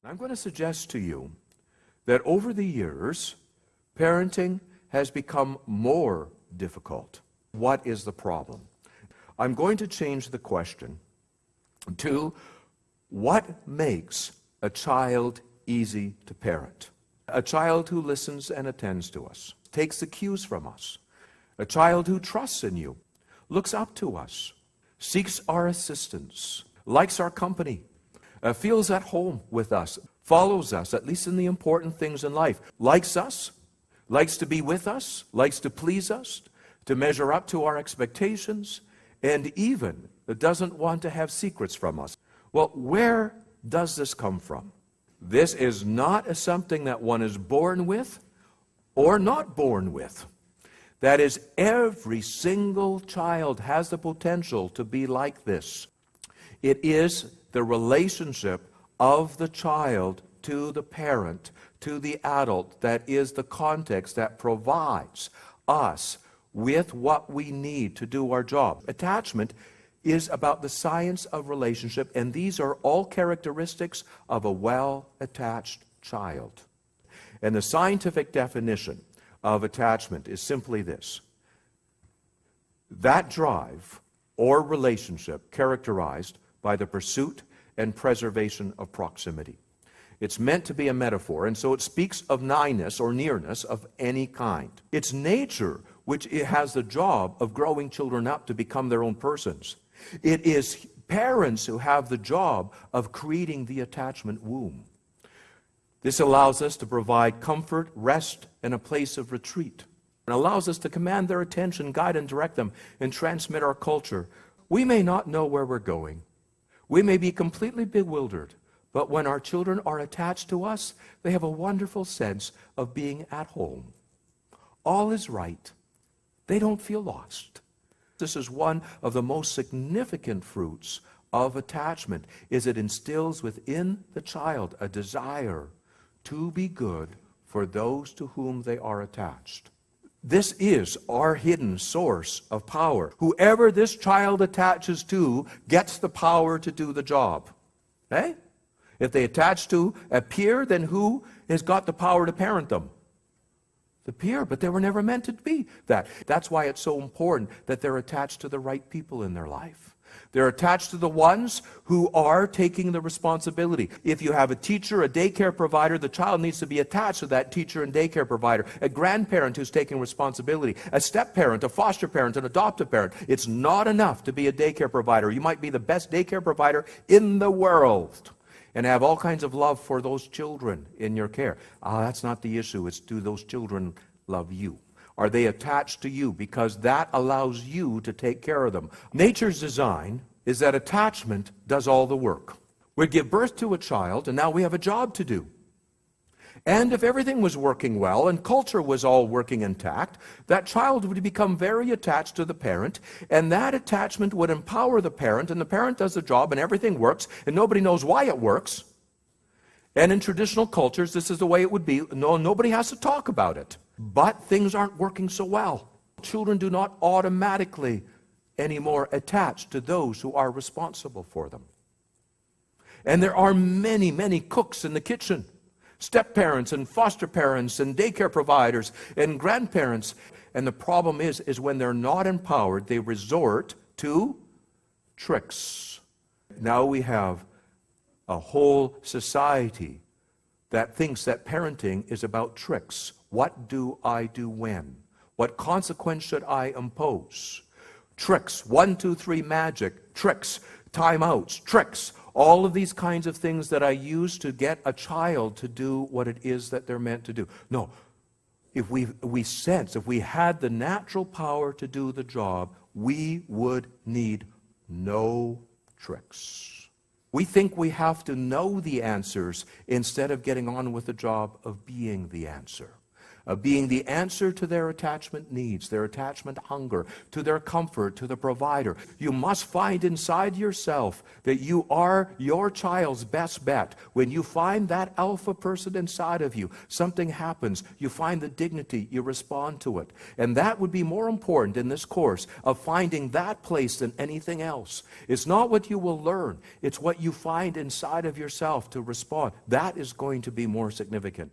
I'm going to suggest to you that over the years, parenting has become more difficult. What is the problem? I'm going to change the question to what makes a child easy to parent? A child who listens and attends to us, takes the cues from us. A child who trusts in you, looks up to us, seeks our assistance, likes our company, feels at home with us, follows us, at least in the important things in life, likes us, likes to be with us, likes to please us, to measure up to our expectations, and even doesn't want to have secrets from us. Well, where does this come from? This is not something that one is born with or not born with. That is, every single child has the potential to be like this. It is the relationship of the child to the parent, to the adult, that is the context that provides us with what we need to do our job. Attachment is about the science of relationship, and these are all characteristics of a well-attached child. And the scientific definition of attachment is simply this: that drive or relationship characterized by the pursuit and preservation of proximity. It's meant to be a metaphor, and so it speaks of nighness or nearness of any kind. It's nature which it has the job of growing children up to become their own persons. It is parents who have the job of creating the attachment womb. This allows us to provide comfort, rest, and a place of retreat. It allows us to command their attention, guide and direct them, and transmit our culture. We may not know where we're going. We may be completely bewildered, but when our children are attached to us, they have a wonderful sense of being at home. All is right. They don't feel lost. This is one of the most significant fruits of attachment, is it instills within the child a desire to be good for those to whom they are attached. This is our hidden source of power. Whoever this child attaches to gets the power to do the job. Eh? If they attach to a peer, then who has got the power to parent them? The peer, but they were never meant to be that. That's why it's so important that they're attached to the right people in their life. They're attached to the ones who are taking the responsibility. If you have a teacher, a daycare provider, the child needs to be attached to that teacher and daycare provider. A grandparent who's taking responsibility. A step-parent, a foster parent, an adoptive parent. It's not enough to be a daycare provider. You might be the best daycare provider in the world and have all kinds of love for those children in your care. That's not the issue. It's, do those children love you? Are they attached to you? Because that allows you to take care of them. Nature's design is that attachment does all the work. We give birth to a child, and now we have a job to do. And if everything was working well and culture was all working intact, that child would become very attached to the parent, and that attachment would empower the parent, and the parent does the job, and everything works, and nobody knows why it works. And in traditional cultures, this is the way it would be. Nobody has to talk about it. But things aren't working so well. Children do not automatically anymore attach to those who are responsible for them. And there are many, many cooks in the kitchen. Step-parents and foster parents and daycare providers and grandparents. And the problem is when they're not empowered, they resort to tricks. Now we have a whole society that thinks that parenting is about tricks. What do I do when? What consequence should I impose? Tricks, 1, 2, 3 magic, tricks, timeouts, tricks. All of these kinds of things that I use to get a child to do what it is that they're meant to do. No, if we had the natural power to do the job, we would need no tricks. We think we have to know the answers instead of getting on with the job of being the answer. being the answer to their attachment needs, their attachment hunger, to their comfort, to the provider. You must find inside yourself that you are your child's best bet. When you find that alpha person inside of you, something happens. You find the dignity, you respond to it. And that would be more important in this course of finding that place than anything else. It's not what you will learn, it's what you find inside of yourself to respond. That is going to be more significant.